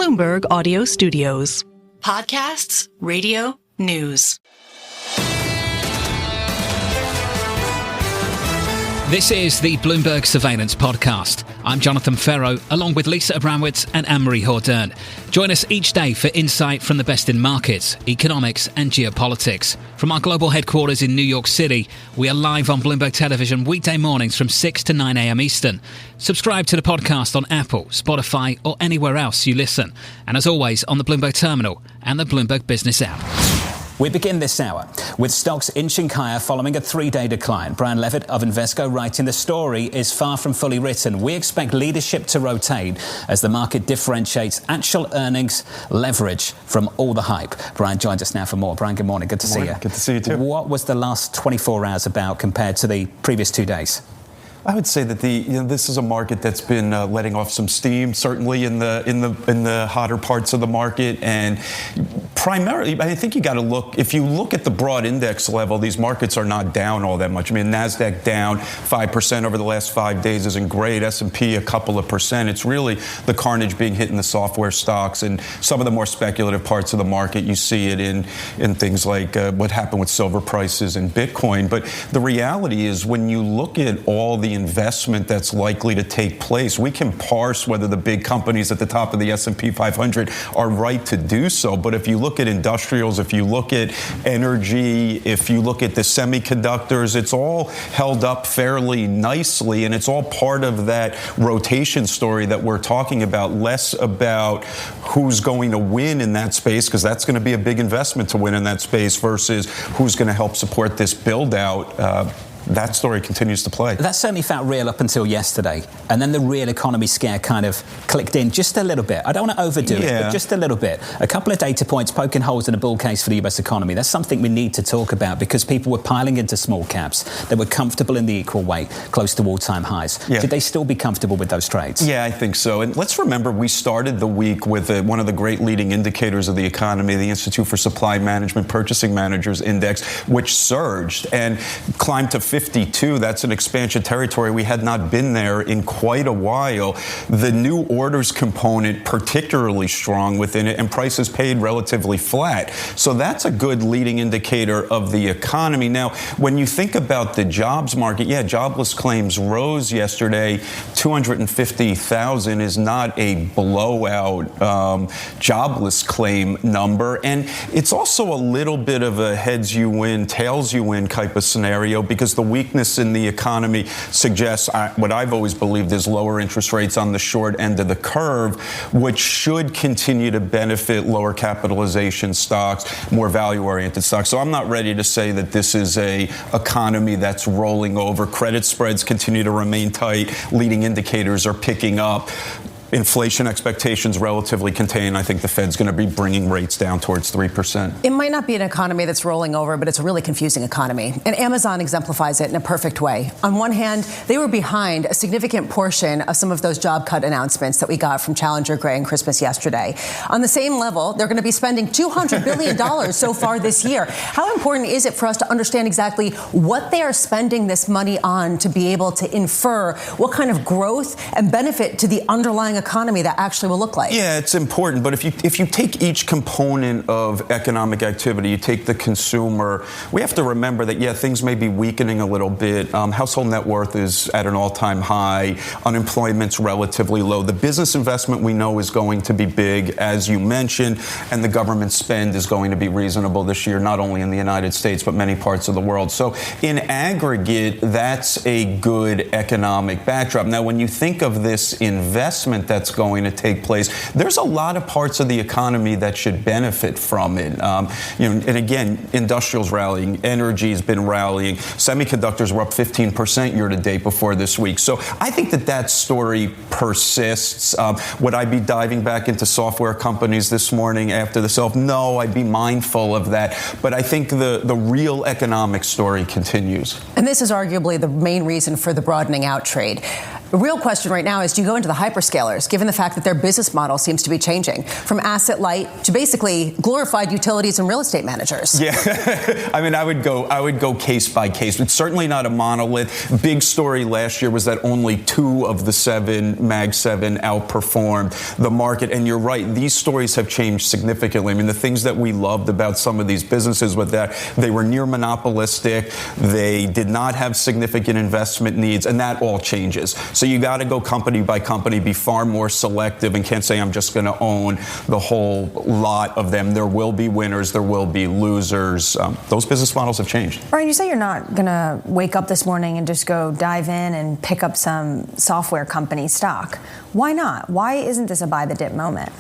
Bloomberg Audio Studios. Podcasts, radio, news. This is the Bloomberg Surveillance Podcast. I'm Jonathan Ferro, along with Lisa Abramowitz and Anne-Marie Hordern. Join us each day for insight from the best in markets, economics and geopolitics. From our global headquarters in New York City, we are live on Bloomberg Television weekday mornings from 6 to 9 a.m. Eastern. Subscribe to the podcast on Apple, Spotify or anywhere else you listen. And as always, on the Bloomberg Terminal and the Bloomberg Business app. We begin this hour with stocks inching higher following a three-day decline. Brian Levitt of Invesco writing, the story is far from fully written. We expect leadership to rotate as the market differentiates actual earnings leverage from all the hype. Brian joins us now for more. Brian, good morning. Good to see you. Good to see you too. What was the last 24 hours about compared to the previous 2 days? I would say that this is a market that's been letting off some steam, certainly in the hotter parts of the market, and primarily, I think you got to look. If you look at the broad index level, these markets are not down all that much. I mean, Nasdaq down 5% over the last 5 days isn't great. S&P a couple of percent. It's really the carnage being hit in the software stocks and some of the more speculative parts of the market. You see it in things like what happened with silver prices and Bitcoin. But the reality is, when you look at all the investment that's likely to take place, we can parse whether the big companies at the top of the S&P 500 are right to do so. But if you look at industrials, if you look at energy, if you look at the semiconductors, it's all held up fairly nicely, and it's all part of that rotation story that we're talking about, less about who's going to win in that space, because that's going to be a big investment to win in that space, versus who's going to help support this build out. That story continues to play. That certainly felt real up until yesterday. And then the real economy scare kind of clicked in just a little bit. I don't want to overdo it, but just a little bit. A couple of data points poking holes in a bull case for the US economy. That's something we need to talk about, because people were piling into small caps. They were comfortable in the equal weight, close to all-time highs. Yeah. Should they still be comfortable with those trades? Yeah, I think so. And let's remember, we started the week with one of the great leading indicators of the economy, the Institute for Supply Management Purchasing Managers Index, which surged and climbed to 52. That's an expansion territory. We had not been there in quite a while. The new orders component particularly strong within it, and prices paid relatively flat. So that's a good leading indicator of the economy. Now, when you think about the jobs market, jobless claims rose yesterday. 250,000 is not a blowout jobless claim number. And it's also a little bit of a heads you win, tails you win type of scenario, because the weakness in the economy suggests what I've always believed is lower interest rates on the short end of the curve, which should continue to benefit lower capitalization stocks, more value-oriented stocks. So I'm not ready to say that this is a economy that's rolling over. Credit spreads continue to remain tight. Leading indicators are picking up. Inflation expectations relatively contained. I think the Fed's going to be bringing rates down towards 3%. It might not be an economy that's rolling over, but it's a really confusing economy. And Amazon exemplifies it in a perfect way. On one hand, they were behind a significant portion of some of those job cut announcements that we got from Challenger, Gray, and Christmas yesterday. On the same level, they're going to be spending $200 billion so far this year. How important is it for us to understand exactly what they are spending this money on, to be able to infer what kind of growth and benefit to the underlying economy that actually will look like? Yeah, it's important. But if you take each component of economic activity, you take the consumer, we have to remember that, things may be weakening a little bit. Household net worth is at an all-time high. Unemployment's relatively low. The business investment we know is going to be big, as you mentioned, and the government spend is going to be reasonable this year, not only in the United States, but many parts of the world. So in aggregate, that's a good economic backdrop. Now, when you think of this investment that's going to take place, there's a lot of parts of the economy that should benefit from it. And again, industrials rallying, energy has been rallying, semiconductors were up 15% year to date before this week. So I think that story persists. Would I be diving back into software companies this morning after the sell? No, I'd be mindful of that. But I think the real economic story continues. And this is arguably the main reason for the broadening out trade. The real question right now is, do you go into the hyperscalers, given the fact that their business model seems to be changing from asset light to basically glorified utilities and real estate managers? Yeah, I mean, I would go case by case. It's certainly not a monolith. Big story last year was that only 2 of the 7 Mag 7 outperformed the market. And you're right, these stories have changed significantly. I mean, the things that we loved about some of these businesses was that they were near monopolistic, they did not have significant investment needs, and that all changes. So you got to go company by company, be far more selective, and can't say I'm just going to own the whole lot of them. There will be winners, there will be losers. Those business models have changed. Brian, you say you're not going to wake up this morning and just go dive in and pick up some software company stock. Why not? Why isn't this a buy the dip moment?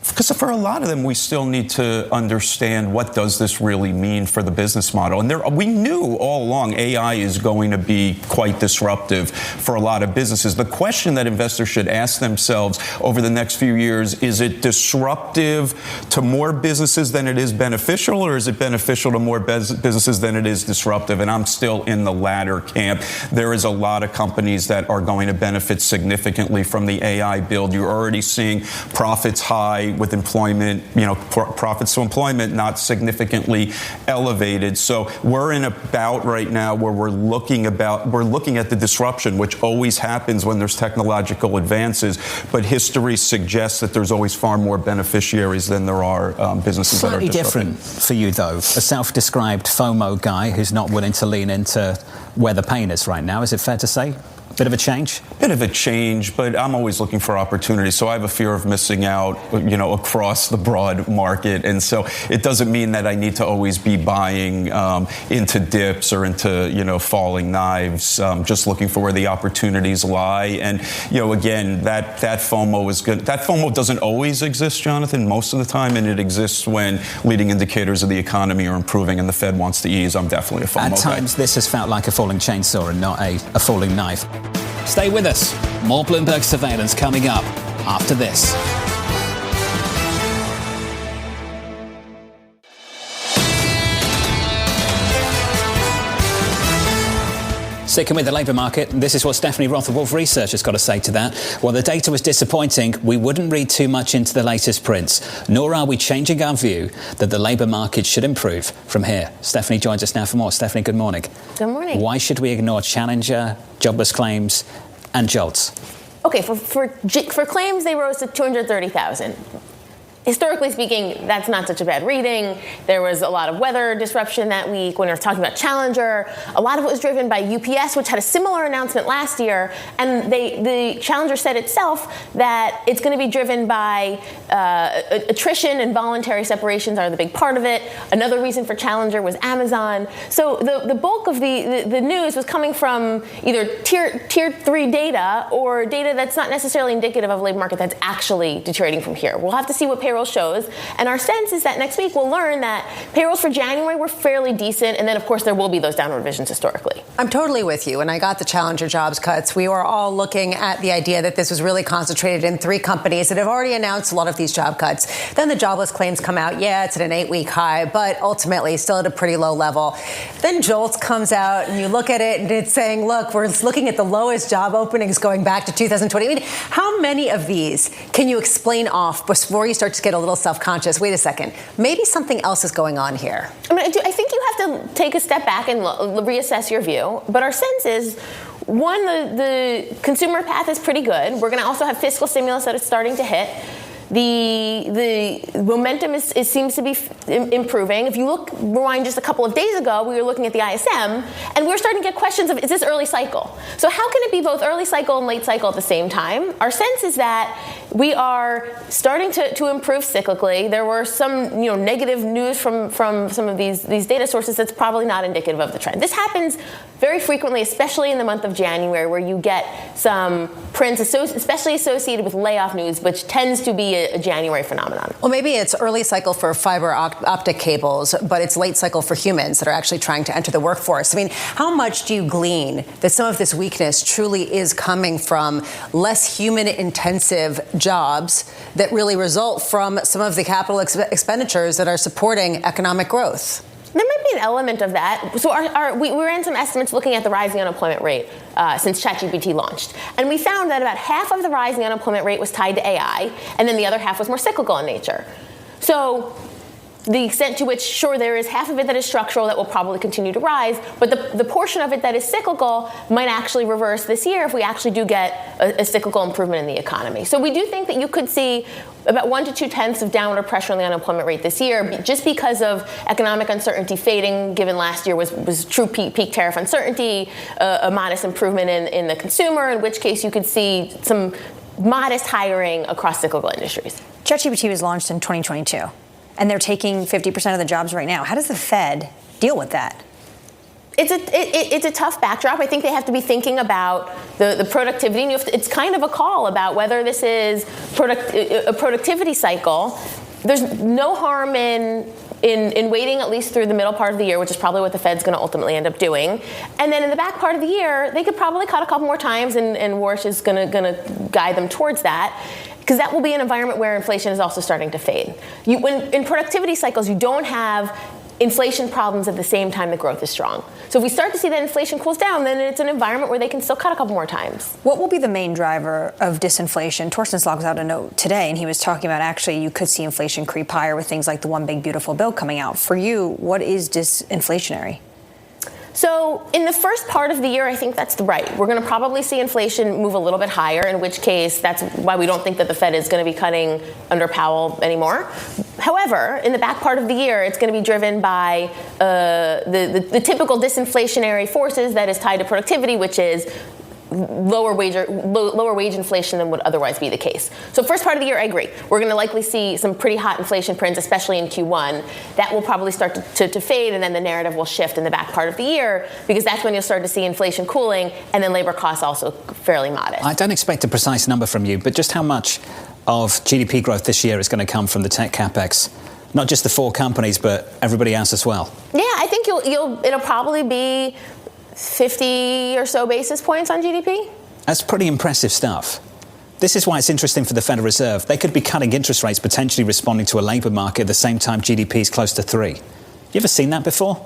Because for a lot of them, we still need to understand what does this really mean for the business model. And we knew all along AI is going to be quite disruptive for a lot of businesses. The question that investors should ask themselves over the next few years, is it disruptive to more businesses than it is beneficial, or is it beneficial to more businesses than it is disruptive? And I'm still in the latter camp. There is a lot of companies that are going to benefit significantly from the AI build. You're already seeing profits high with employment, profits to employment not significantly elevated. So we're in a bout right now where we're looking at the disruption, which always happens when there's technological advances. But history suggests that there's always far more beneficiaries than there are businesses that are disrupted. Slightly different for you, though. A self-described FOMO guy who's not willing to lean into where the pain is right now. Is it fair to say? Bit of a change? Bit of a change, but I'm always looking for opportunities. So I have a fear of missing out, across the broad market. And so it doesn't mean that I need to always be buying into dips or into, falling knives, just looking for where the opportunities lie. And, again, that FOMO is good. That FOMO doesn't always exist, Jonathan, most of the time. And it exists when leading indicators of the economy are improving and the Fed wants to ease. I'm definitely a FOMO At times, this has felt like a falling chainsaw and not a falling knife. Stay with us. More Bloomberg surveillance coming up after this. Sticking with the labour market, this is what Stephanie Roth of Wolfe Research has got to say to that. While the data was disappointing, we wouldn't read too much into the latest prints, nor are we changing our view that the labour market should improve from here. Stephanie joins us now for more. Stephanie, good morning. Good morning. Why should we ignore Challenger, jobless claims, and JOLTS? Okay, for claims, they rose to 230,000. Historically speaking, that's not such a bad reading. There was a lot of weather disruption that week when we were talking about Challenger. A lot of it was driven by UPS, which had a similar announcement last year. And the Challenger said itself that it's going to be driven by attrition, and voluntary separations are the big part of it. Another reason for Challenger was Amazon. So the bulk of the news was coming from either tier 3 data or data that's not necessarily indicative of a labor market that's actually deteriorating from here. We'll have to see what payroll shows, and our sense is that next week we'll learn that payrolls for January were fairly decent, and then of course there will be those downward revisions historically. I'm totally with you, and I got the Challenger jobs cuts. We were all looking at the idea that this was really concentrated in 3 companies that have already announced a lot of these job cuts. Then the jobless claims come out. Yeah, it's at an 8-week high, but ultimately still at a pretty low level. Then JOLTS comes out, and you look at it, and it's saying, look, we're looking at the lowest job openings going back to 2020. I mean, how many of these can you explain off before you start to get a little self-conscious? Wait a second. Maybe something else is going on here. I think you have to take a step back and reassess your view. But our sense is, one, the consumer path is pretty good. We're going to also have fiscal stimulus that is starting to hit. The momentum seems to be improving. If you rewind just a couple of days ago, we were looking at the ISM, and we're starting to get questions of, is this early cycle? So how can it be both early cycle and late cycle at the same time? Our sense is that we are starting to improve cyclically. There were some negative news from some of these data sources that's probably not indicative of the trend. This happens very frequently, especially in the month of January, where you get some prints, especially associated with layoff news, which tends to be a January phenomenon. Well, maybe it's early cycle for fiber optic cables, but it's late cycle for humans that are actually trying to enter the workforce. I mean, how much do you glean that some of this weakness truly is coming from less human-intensive jobs that really result from some of the capital expenditures that are supporting economic growth? There might be an element of that. So we ran some estimates looking at the rising unemployment rate since ChatGPT launched. And we found that about half of the rising unemployment rate was tied to AI, and then the other half was more cyclical in nature. So the extent to which, sure, there is half of it that is structural that will probably continue to rise, but the portion of it that is cyclical might actually reverse this year if we actually do get a cyclical improvement in the economy. So we do think that you could see about 1 to 2/10 of downward pressure on the unemployment rate this year, just because of economic uncertainty fading, given last year was true peak tariff uncertainty, a modest improvement in the consumer, in which case you could see some modest hiring across cyclical industries. ChatGPT was launched in 2022. And they're taking 50% of the jobs right now. How does the Fed deal with that? It's a tough backdrop. I think they have to be thinking about the productivity. And it's kind of a call about whether this is a productivity cycle. There's no harm in waiting at least through the middle part of the year, which is probably what the Fed's going to ultimately end up doing. And then in the back part of the year, they could probably cut a couple more times, and Warsh is going to guide them towards that. Because that will be an environment where inflation is also starting to fade. When in productivity cycles, you don't have inflation problems at the same time the growth is strong. So if we start to see that inflation cools down, then it's an environment where they can still cut a couple more times. What will be the main driver of disinflation? Torsten Slog was out a note today, and he was talking about actually you could see inflation creep higher with things like the One Big Beautiful Bill coming out. For you, what is disinflationary? So in the first part of the year, I think that's right. We're going to probably see inflation move a little bit higher, in which case that's why we don't think that the Fed is going to be cutting under Powell anymore. However, in the back part of the year, it's going to be driven by the typical disinflationary forces that is tied to productivity, which is lower wage inflation than would otherwise be the case. So first part of the year, I agree. We're going to likely see some pretty hot inflation prints, especially in Q1. That will probably start to fade, and then the narrative will shift in the back part of the year, because that's when you'll start to see inflation cooling, and then labor costs also fairly modest. I don't expect a precise number from you, but just how much of GDP growth this year is going to come from the tech capex? Not just the 4 companies, but everybody else as well. Yeah, I think it'll probably be 50 or so basis points on GDP. That's pretty impressive stuff. This is why it's interesting for the Federal Reserve. They could be cutting interest rates, potentially responding to a labour market at the same time GDP is close to 3. You ever seen that before?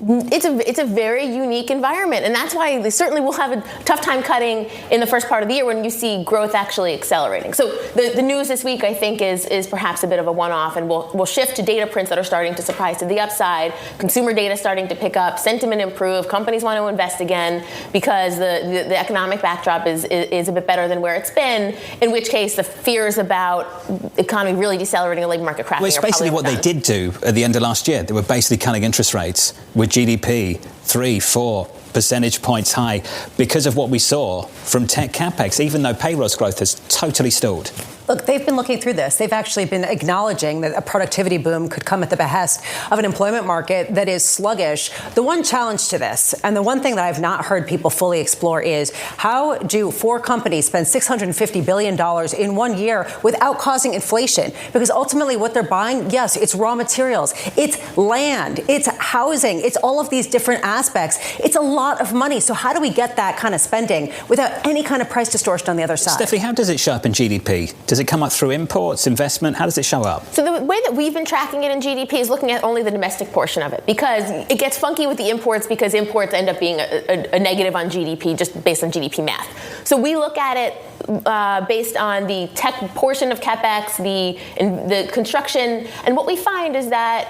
It's a very unique environment, and that's why they certainly will have a tough time cutting in the first part of the year when you see growth actually accelerating. So the news this week, I think, is perhaps a bit of a one-off, and we'll shift to data prints that are starting to surprise to the upside. Consumer data starting to pick up, sentiment improve, companies want to invest again because the economic backdrop is a bit better than where it's been. In which case, the fears about the economy really decelerating, a labor market crashing. Well, it's basically what they did do at the end of last year. They were basically cutting interest rates with GDP 3-4 percentage points high because of what we saw from tech capex, even though payrolls growth has totally stalled. Look, they've been looking through this. They've actually been acknowledging that a productivity boom could come at the behest of an employment market that is sluggish. The one challenge to this, and the one thing that I've not heard people fully explore, is how do 4 companies spend $650 billion in 1 year without causing inflation? Because ultimately what they're buying, yes, it's raw materials, it's land, it's housing, it's all of these different aspects. It's a lot of money. So how do we get that kind of spending without any kind of price distortion on the other side? Stephanie, how does it show up in GDP? Does it come up through imports, investment? How does it show up? So the way that we've been tracking it in GDP is looking at only the domestic portion of it, because it gets funky with the imports, because imports end up being a negative on GDP just based on GDP math. So we look at it based on the tech portion of CapEx, the construction, and what we find is that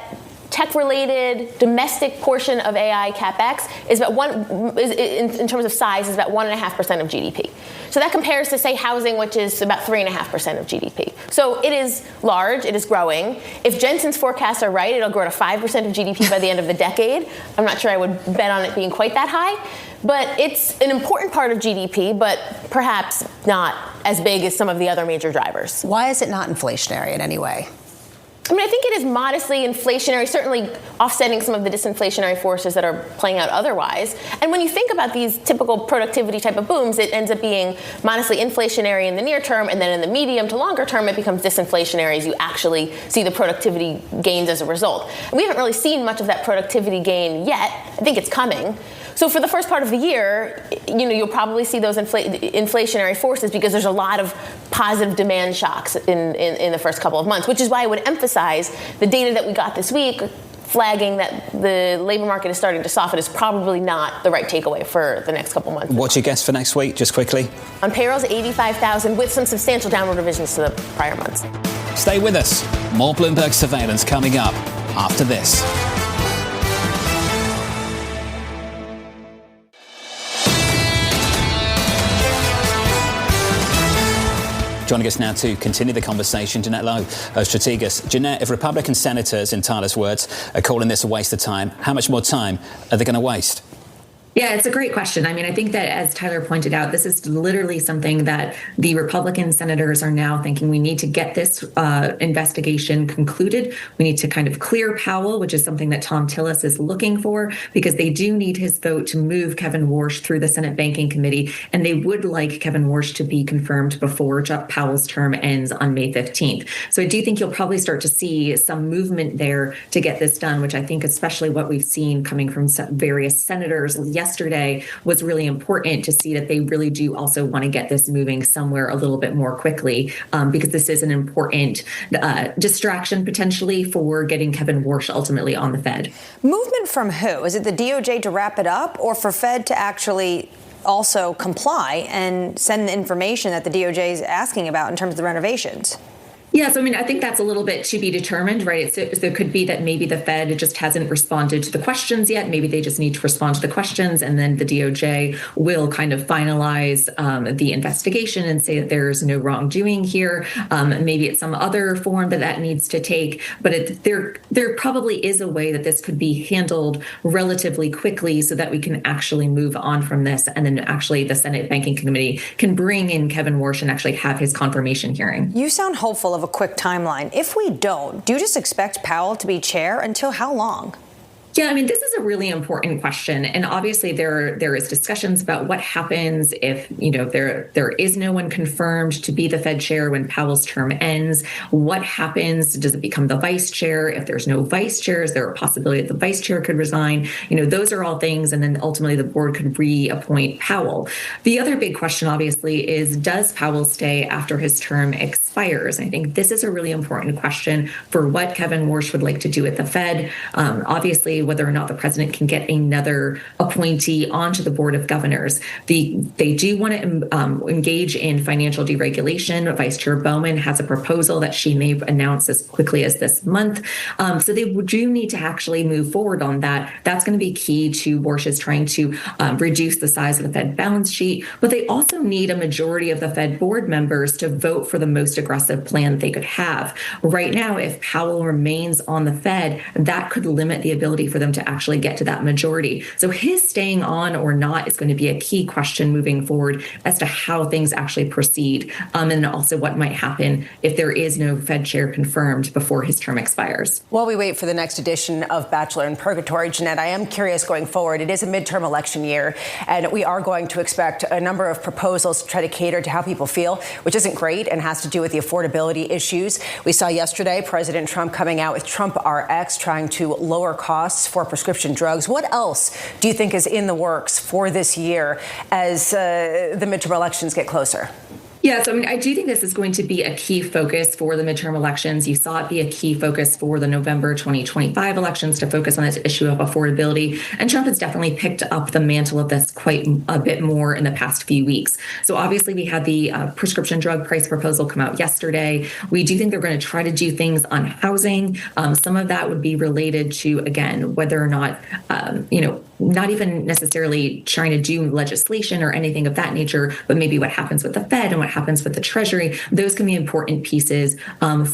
tech-related domestic portion of AI capex is about in terms of size, is about 1.5% of GDP. So that compares to, say, housing, which is about 3.5% of GDP. So it is large, it is growing. If Jensen's forecasts are right, it'll grow to 5% of GDP by the end of the decade. I'm not sure I would bet on it being quite that high, but it's an important part of GDP, but perhaps not as big as some of the other major drivers. Why is it not inflationary in any way? I mean, I think it is modestly inflationary, certainly offsetting some of the disinflationary forces that are playing out otherwise. And when you think about these typical productivity type of booms, it ends up being modestly inflationary in the near term, and then in the medium to longer term, it becomes disinflationary as you actually see the productivity gains as a result. And we haven't really seen much of that productivity gain yet. I think it's coming. So for the first part of the year, you'll probably see those inflationary forces because there's a lot of positive demand shocks in the first couple of months, which is why I would emphasize the data that we got this week flagging that the labor market is starting to soften is probably not the right takeaway for the next couple months. What's your guess for next week, just quickly? On payrolls, 85,000 with some substantial downward revisions to the prior months. Stay with us. More Bloomberg surveillance coming up after this. Joining us now to continue the conversation, Jeannette Lowe of Strategist. Jeannette, if Republican senators, in Tyler's words, are calling this a waste of time, how much more time are they going to waste? Yeah, it's a great question. I mean, I think that, as Tyler pointed out, this is literally something that the Republican senators are now thinking we need to get this investigation concluded. We need to kind of clear Powell, which is something that Tom Tillis is looking for, because they do need his vote to move Kevin Warsh through the Senate Banking Committee. And they would like Kevin Warsh to be confirmed before Chuck Powell's term ends on May 15th. So I do think you'll probably start to see some movement there to get this done, which I think especially what we've seen coming from various senators yesterday was really important to see that they really do also want to get this moving somewhere a little bit more quickly, because this is an important distraction potentially for getting Kevin Warsh ultimately on the Fed. Movement from who? Is it the DOJ to wrap it up, or for Fed to actually also comply and send the information that the DOJ is asking about in terms of the renovations? Yeah, so I mean, I think that's a little bit to be determined, right? So it could be that maybe the Fed just hasn't responded to the questions yet. Maybe they just need to respond to the questions, and then the DOJ will kind of finalize the investigation and say that there's no wrongdoing here. Maybe it's some other form that needs to take. But there probably is a way that this could be handled relatively quickly so that we can actually move on from this. And then actually the Senate Banking Committee can bring in Kevin Warsh and actually have his confirmation hearing. You sound hopeful of a quick timeline. If we don't, do you just expect Powell to be chair until how long? Yeah, I mean, this is a really important question. And obviously there is discussions about what happens if, there is no one confirmed to be the Fed chair when Powell's term ends. What happens? Does it become the vice chair? If there's no vice chair, is there a possibility that the vice chair could resign? Those are all things. And then ultimately the board could reappoint Powell. The other big question, obviously, is does Powell stay after his term expires? I think this is a really important question for what Kevin Warsh would like to do at the Fed. Obviously, whether or not the president can get another appointee onto the board of governors. They do want to engage in financial deregulation. Vice Chair Bowman has a proposal that she may announce as quickly as this month. So they do need to actually move forward on that. That's going to be key to Warsh's trying to reduce the size of the Fed balance sheet. But they also need a majority of the Fed board members to vote for the most aggressive plan they could have. Right now, if Powell remains on the Fed, that could limit the ability for them to actually get to that majority. So his staying on or not is going to be a key question moving forward as to how things actually proceed, and also what might happen if there is no Fed chair confirmed before his term expires. While we wait for the next edition of Bachelor in Purgatory, Jeannette, I am curious going forward. It is a midterm election year, and we are going to expect a number of proposals to try to cater to how people feel, which isn't great and has to do with the affordability issues. We saw yesterday President Trump coming out with Trump RX, trying to lower costs for prescription drugs. What else do you think is in the works for this year as the midterm elections get closer? Yeah, so I mean, I do think this is going to be a key focus for the midterm elections. You saw it be a key focus for the November 2025 elections to focus on this issue of affordability. And Trump has definitely picked up the mantle of this quite a bit more in the past few weeks. So obviously we had the prescription drug price proposal come out yesterday. We do think they're going to try to do things on housing. Some of that would be related to, again, whether or not, not even necessarily trying to do legislation or anything of that nature, but maybe what happens with the Fed and what happens with the Treasury. Those can be important pieces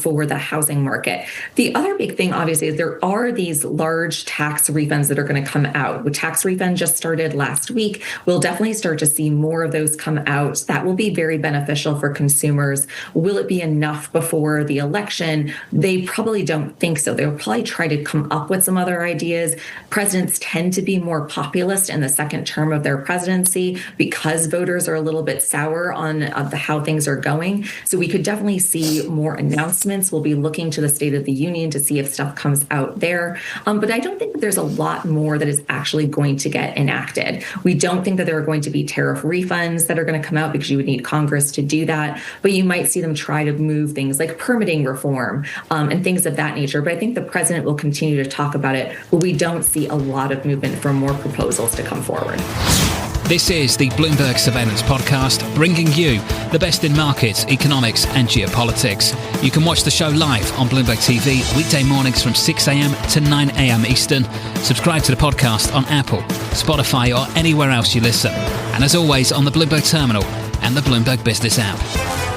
for the housing market. The other big thing, obviously, is there are these large tax refunds that are going to come out. The tax refund just started last week. We'll definitely start to see more of those come out. That will be very beneficial for consumers. Will it be enough before the election? They probably don't think so. They'll probably try to come up with some other ideas. Presidents tend to be more more populist in the second term of their presidency because voters are a little bit sour on how things are going. So we could definitely see more announcements. We'll be looking to the State of the Union to see if stuff comes out there. But I don't think that there's a lot more that is actually going to get enacted. We don't think that there are going to be tariff refunds that are going to come out because you would need Congress to do that. But you might see them try to move things like permitting reform and things of that nature. But I think the president will continue to talk about it, but we don't see a lot of movement for more proposals to come forward. This is the Bloomberg Surveillance Podcast, bringing you the best in markets, economics and geopolitics. You can watch the show live on Bloomberg TV weekday mornings from 6 a.m. to 9 a.m. Eastern. Subscribe to the podcast on Apple, Spotify or anywhere else you listen. And as always, on the Bloomberg Terminal and the Bloomberg Business app.